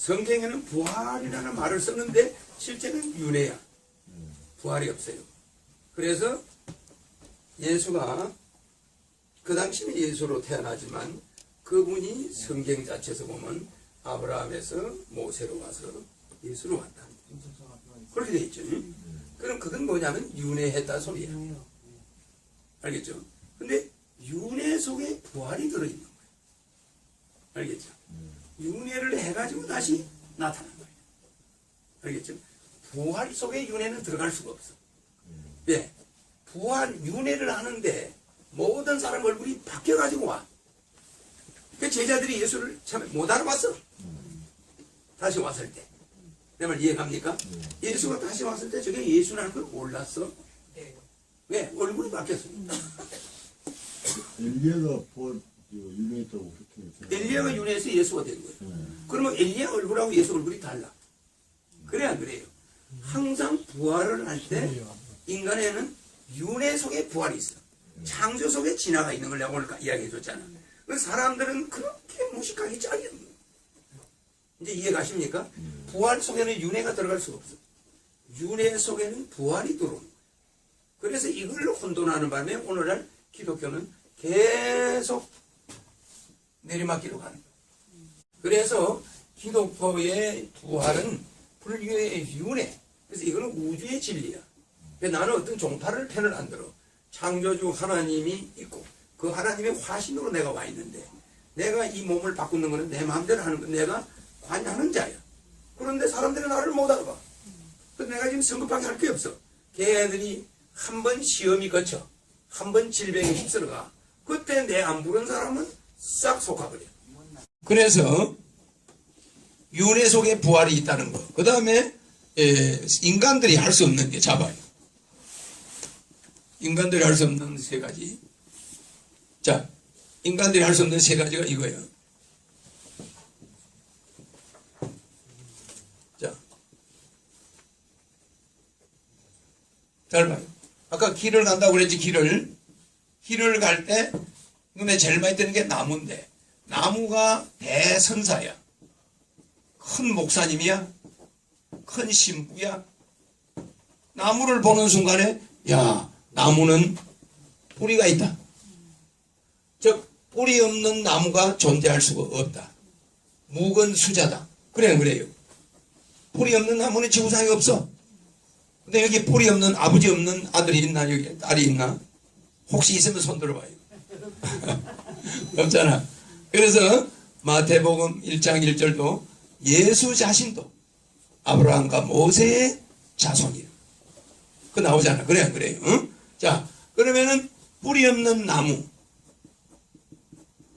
성경에는 부활이라는 말을 썼는데 실제는 윤회야. 부활이 없어요. 그래서 예수가 그 당시는 예수로 태어나지만 그분이 성경 자체에서 보면 아브라함에서 모세로 와서 예수로 왔다. 그렇게 돼 있죠. 그럼 그건 뭐냐면 윤회했다 소리야. 알겠죠? 근데 윤회 속에 부활이 들어있는 거예요. 알겠죠? 윤회를 해가지고 다시 나타난 거예요. 알겠죠? 부활 속에 윤회는 들어갈 수가 없어. 왜? 부활, 윤회를 하는데 모든 사람 얼굴이 바뀌어가지고 와. 그 제자들이 예수를 참 못 알아봤어. 다시 왔을 때. 내 말 이해갑니까? 예수가 다시 왔을 때 저게 예수라는 걸 몰랐어. 왜? 얼굴이 바뀌었어. 엘리야가 유명했다고 그렇게. 엘리야가 윤회해서 예수가 된 거예요. 그러면 엘리야 얼굴하고 예수 얼굴이 달라. 그래 안 그래요? 항상 부활을 할 때 인간에는 윤회 속에 부활이 있어. 창조 속에 진화가 있는 걸 내가 오늘 이야기해 줬잖아. 사람들은 그렇게 무식하게 짜요. 이제 이해가십니까? 부활 속에는 윤회가 들어갈 수가 없어. 윤회 속에는 부활이 들어오는 거예요. 그래서 이걸로 혼돈하는 바람에 오늘날 기독교는 계속 내리막기로 가는 거예요. 그래서 기독교의 부활은 불교의 윤회. 그래서 이거는 우주의 진리야. 나는 어떤 종파를 편을 안 들어. 창조주 하나님이 있고 그 하나님의 화신으로 내가 와 있는데 내가 이 몸을 바꾸는 거는 내 마음대로 하는 건 내가 관여하는 자야. 그런데 사람들이 나를 못 알아봐. 그래서 내가 지금 성급하게 할 게 없어. 걔들이 한 번 시험이 거쳐 한 번 질병에 휩쓸어가 그때 내 안 부른 사람은 싹 속아버려. 그래서 윤회 속에 부활이 있다는 거. 그 다음에 인간들이 할 수 없는 게 잡아요. 인간들이 할 수 없는 세 가지. 자, 인간들이 할 수 없는 세 가지가 이거예요. 자, 잘 봐요. 아까 길을 간다고 그랬지, 길을 갈 때 눈에 제일 많이 뜨는 게 나무인데, 나무가 대선사야. 큰 목사님이야. 큰 신부야. 나무를 보는 순간에, 야, 나무는 뿌리가 있다. 즉 뿌리 없는 나무가 존재할 수가 없다. 묵은 수자다. 그래요. 뿌리 없는 나무는 지구상에 없어. 근데 여기 뿌리 없는 아버지 없는 아들이 있나? 여기 딸이 있나? 혹시 있으면 손 들어봐요. 없잖아. 그래서 마태복음 1장 1절도 예수 자신도 아브라함과 모세의 자손이에요. 그 나오잖아. 그래요. 응? 자, 그러면은 뿌리 없는 나무,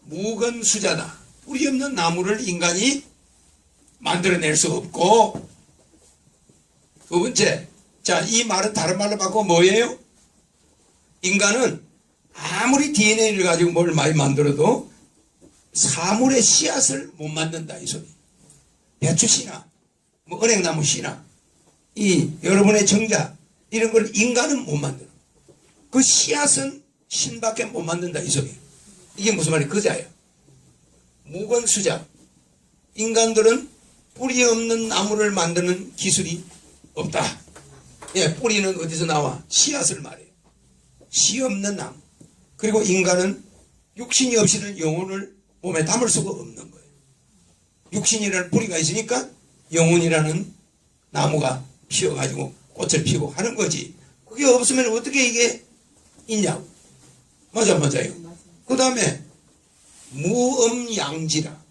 묵은 수자다. 뿌리 없는 나무를 인간이 만들어낼 수 없고, 두 번째, 자, 이 말은 다른 말로 바꾸면 뭐예요? 인간은 아무리 DNA를 가지고 뭘 많이 만들어도 사물의 씨앗을 못 만든다, 이 소리. 배추 씨나, 뭐 은행나무 씨나, 이 여러분의 정자, 이런 걸 인간은 못 만들어. 그 씨앗은 신밖에 못 만든다, 이 소리. 이게 무슨 말이야? 그자야. 묵은 수자. 인간들은 뿌리 없는 나무를 만드는 기술이 없다. 예, 뿌리는 어디서 나와? 씨앗을 말해요. 씨 없는 나무. 그리고 인간은 육신이 없이는 영혼을 몸에 담을 수가 없는 거예요. 육신이라는 뿌리가 있으니까 영혼이라는 나무가 피어가지고 꽃을 피우고 하는 거지. 그게 없으면 어떻게 이게 있냐고. 맞아요. 그 다음에 무엄양지라.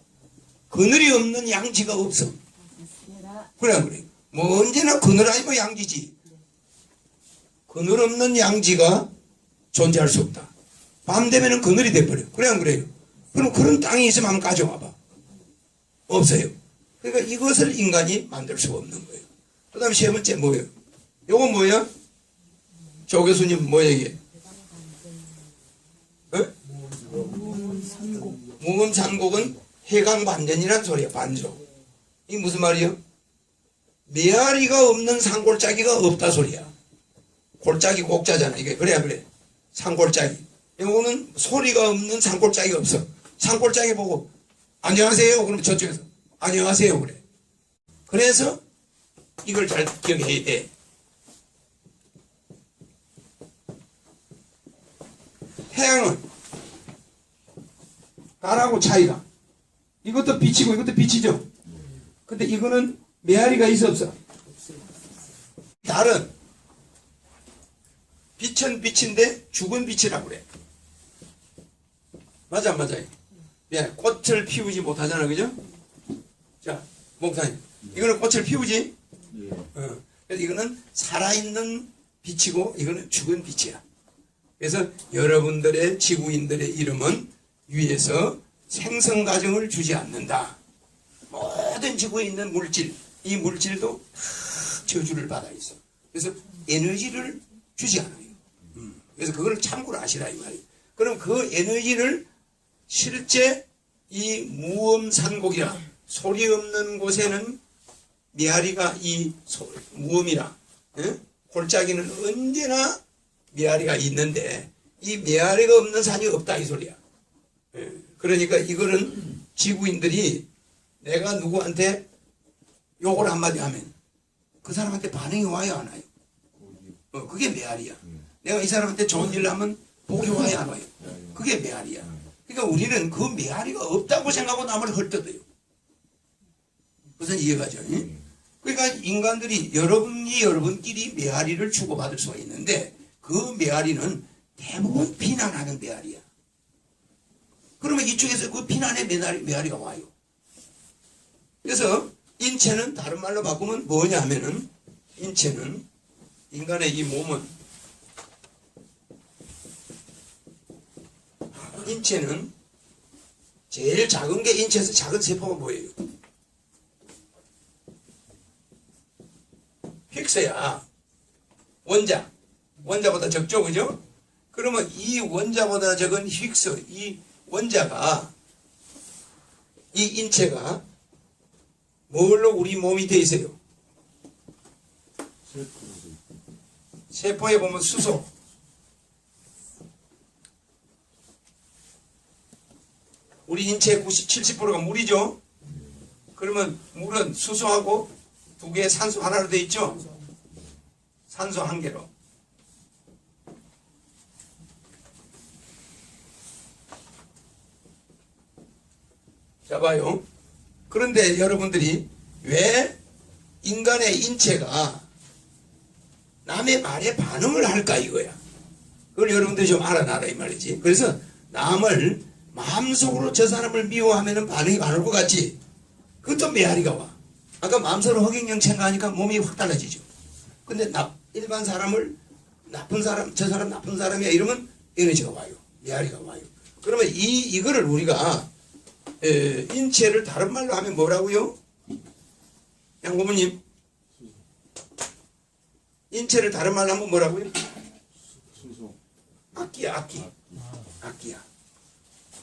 그늘이 없는 양지가 없어. 그래. 뭐 언제나 그늘 아니면 양지지. 그늘 없는 양지가 존재할 수 없다. 밤 되면은 그늘이 돼버려. 그래 안 그래요? 그럼 그런 땅이 있으면 한번 가져와봐. 없어요. 그러니까 이것을 인간이 만들 수가 없는 거예요. 그 다음에 세 번째 뭐예요? 요건 뭐예요? 조 교수님 뭐예요 이게? 무음산곡은 해강반전이란 소리야. 반조. 이게 무슨 말이요? 메아리가 없는 산골짜기가 없다 소리야. 골짜기 곡자잖아. 이게 그래. 산골짜기. 이거는 소리가 없는 산골짜기가 없어. 산골짜기 보고 안녕하세요. 그러면 저쪽에서 안녕하세요 그래. 그래서 이걸 잘 기억해야 돼. 태양은 달하고 차이가. 이것도 빛이고 이것도 빛이죠. 근데 이거는 메아리가 있어 없어? 달은 빛은 빛인데 죽은 빛이라고 그래. 맞아 안 맞아요? 예, 꽃을 피우지 못하잖아, 그죠? 자, 목사님, 이거는 꽃을 피우지? 예. 그래서 이거는 살아있는 빛이고 이거는 죽은 빛이야. 그래서 여러분들의 지구인들의 이름은 위에서 생성 과정을 주지 않는다. 모든 지구에 있는 물질, 이 물질도 다 저주를 받아 있어. 그래서 에너지를 주지 않아요. 그래서 그걸 참고로 아시라 이 말이에요. 그럼 그 에너지를 실제 이 무음산곡이라 소리 없는 곳에는 메아리가 이 무음이라 골짜기는 언제나 메아리가 있는데 이 메아리가 없는 산이 없다 이 소리야. 그러니까 이거는 지구인들이 내가 누구한테 욕을 한마디 하면 그 사람한테 반응이 와요 안 와요? 그게 메아리야. 내가 이 사람한테 좋은 일을 하면 복이 와요 안 와요? 그게 메아리야. 그러니까 우리는 그 메아리가 없다고 생각하고 남을 헐뜯어요. 무슨 이해가죠? 그러니까 인간들이 여러분끼리 메아리를 주고받을 수가 있는데 그 메아리는 대부분 비난하는 메아리야. 그러면 이쪽에서 그 비난의 메아리가 와요. 그래서 인체는 다른 말로 바꾸면 뭐냐 하면은 인체는 인간의 이 몸은 인체는 제일 작은 게 인체에서 작은 세포가 뭐예요? 픽스야. 원자보다 적죠, 그죠? 그러면 이 원자보다 적은 힉스, 이 원자가 이 인체가 뭘로 우리 몸이 돼 있어요? 세포에 보면 수소. 우리 인체의 70%가 물이죠? 그러면 물은 수소하고 두 개의 산소 하나로 돼 있죠? 산소 한 개로. 자, 봐요. 그런데 여러분들이 왜 인간의 인체가 남의 말에 반응을 할까 이거야. 그걸 여러분들이 좀 알아놔라 이 말이지. 그래서 남을 마음속으로 저 사람을 미워하면 반응이 안 올 것 같지. 그것도 메아리가 와. 아까 마음속으로 허경영체가 하니까 몸이 확 달라지죠. 근데 일반 사람을 나쁜 사람, 저 사람 나쁜 사람이야 이러면 에너지가 와요. 메아리가 와요. 그러면 이거를 우리가 인체를 다른 말로 하면 뭐라고요? 양고모님, 인체를 다른 말로 하면 뭐라고요? 수소. 악기야.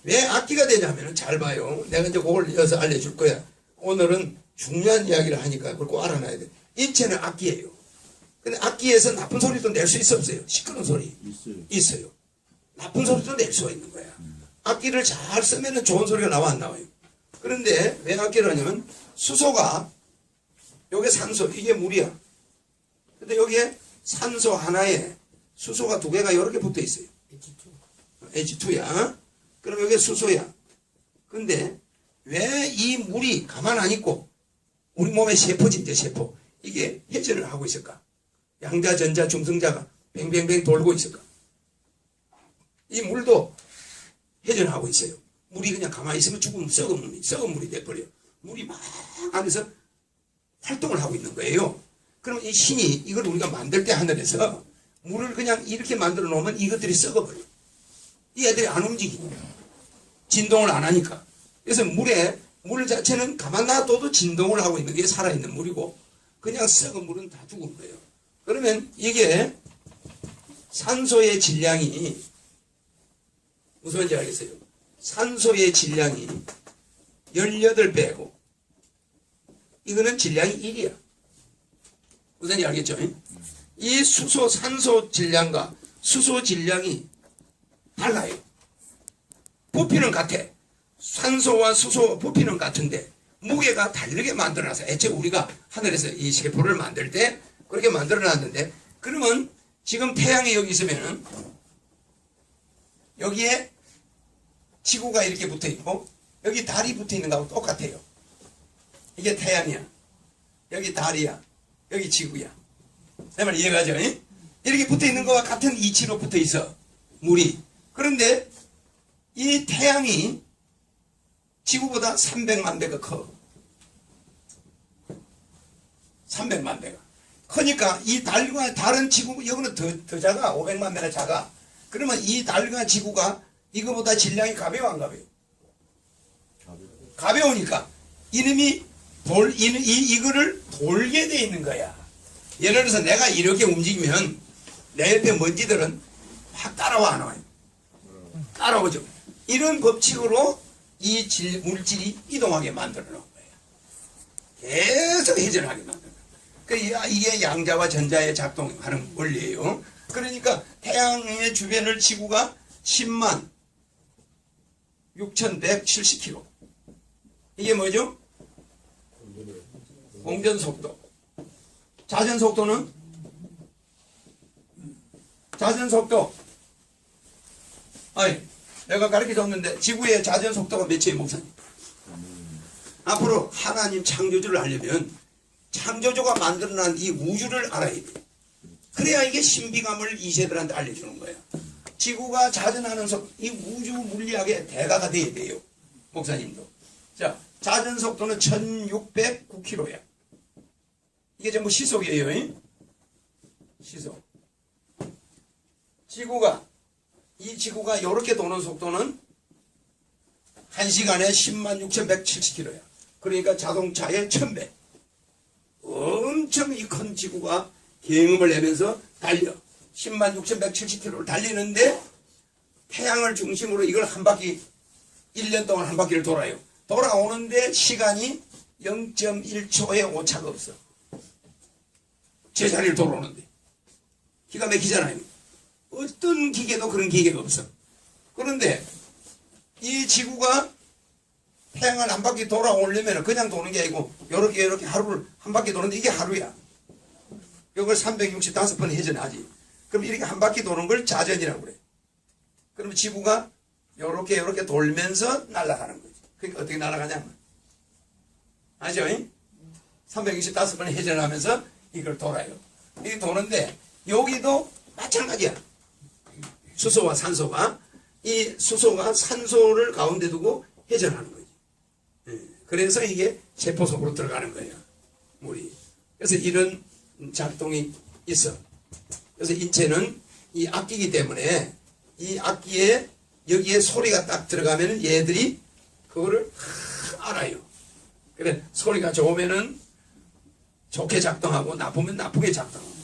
왜 악기가 되냐면 잘 봐요. 내가 이제 그걸 이어서 알려줄 거야. 오늘은 중요한 이야기를 하니까 그걸 꼭 알아놔야 돼. 인체는 악기예요. 근데 악기에서 나쁜 소리도 낼 수 있어 없어요? 시끄러운 소리 있어요. 나쁜 소리도 낼 수가 있는 거야. 악기를 잘 쓰면 좋은 소리가 나와 안 나와요? 그런데 왜 악기를 하냐면 수소가 여기 산소 이게 물이야. 근데 여기에 산소 하나에 수소가 두 개가 이렇게 붙어 있어요. H2야. 그럼 여기 수소야. 근데 왜 이 물이 가만 안 있고 우리 몸의 세포지 이제 세포 이게 회전을 하고 있을까? 양자 전자 중성자가 뱅뱅뱅 돌고 있을까? 이 물도 회전하고 있어요. 물이 그냥 가만히 있으면 죽으면 썩은 물이 돼버려. 물이 막 안에서 활동을 하고 있는 거예요. 그럼 이 신이 이걸 우리가 만들 때 하늘에서 물을 그냥 이렇게 만들어 놓으면 이것들이 썩어버려. 이 애들이 안 움직이니까. 진동을 안 하니까. 그래서 물 자체는 가만 놔둬도 진동을 하고 있는 게 살아있는 물이고 그냥 썩은 물은 다 죽은 거예요. 그러면 이게 산소의 질량이 무슨 말인지 알겠어요? 산소의 질량이 18배고 이거는 질량이 1이야. 무슨 말인지 알겠죠? 이 산소 질량과 수소 질량이 달라요. 부피는 같아. 산소와 수소 부피는 같은데 무게가 다르게 만들어놔서 애초에 우리가 하늘에서 이 세포를 만들 때 그렇게 만들어놨는데, 그러면 지금 태양이 여기 있으면은 여기에 지구가 이렇게 붙어있고 여기 달이 붙어있는 거하고 똑같아요. 이게 태양이야, 여기 달이야, 여기 지구야. 내 말 이해가죠? 이? 이렇게 붙어있는 거와 같은 이치로 붙어있어, 물이. 그런데 이 태양이 지구보다 300만 배가 커. 300만 배가 크니까 이 달과 다른 지구, 여기는 더 작아. 500만 배나 작아. 그러면 이 달과 지구가 이거보다 질량이 가벼워 안 가벼워? 가벼우니까 이놈이 이거를 돌게 돼 있는 거야. 예를 들어서 내가 이렇게 움직이면 내 옆에 먼지들은 확 따라와 안 와요? 따라오죠. 이런 법칙으로 이 물질이 이동하게 만들어 놓은 거예요. 계속 회전하게 만들어 놓은 거예요. 이게 양자와 전자의 작동하는 원리예요. 그러니까 태양의 주변을 지구가 10만 6170km. 이게 뭐죠? 공전속도. 자전속도는? 자전속도. 아니, 내가 가르쳐 줬는데 지구의 자전속도가 몇이에요, 목사님? 앞으로 하나님 창조주를 알려면 창조주가 만들어낸 이 우주를 알아야 돼. 그래야 이게 신비감을 이 세들한테 알려주는 거야. 지구가 자전하는 속도, 이 우주 물리학의 대가가 돼야 돼요, 목사님도. 자, 자전속도는 1609km야. 이게 전부 시속이에요. 이? 시속. 이 지구가 이렇게 도는 속도는 1시간에 106,170km야. 그러니까 자동차의 1000배. 엄청 이 큰 지구가 경음을 내면서 달려. 106,170km를 달리는데 태양을 중심으로 이걸 한 바퀴, 1년 동안 한 바퀴를 돌아요. 돌아오는데 시간이 0.1초의 오차가 없어. 제자리를 돌아오는데. 기가 막히잖아요. 어떤 기계도 그런 기계가 없어. 그런데 이 지구가 태양을 한 바퀴 돌아오려면 그냥 도는 게 아니고 요렇게 하루를 한 바퀴 도는데 이게 하루야. 이걸 365번 회전하지. 그럼 이렇게 한 바퀴 도는 걸 자전이라고 그래. 그럼 지구가 요렇게 돌면서 날아가는 거지. 그러니까 어떻게 날아가냐면, 아죠? 365번 회전하면서 이걸 돌아요. 이게 도는데 여기도 마찬가지야. 수소와 산소가, 이 수소가 산소를 가운데 두고 회전하는 거지. 그래서 이게 세포 속으로 들어가는 거야, 물이. 그래서 이런 작동이 있어. 그래서 인체는 이 악기이기 때문에 이 악기에 여기에 소리가 딱 들어가면 얘들이 그거를 알아요. 그래, 소리가 좋으면은 좋게 작동하고 나쁘면 나쁘게 작동하고.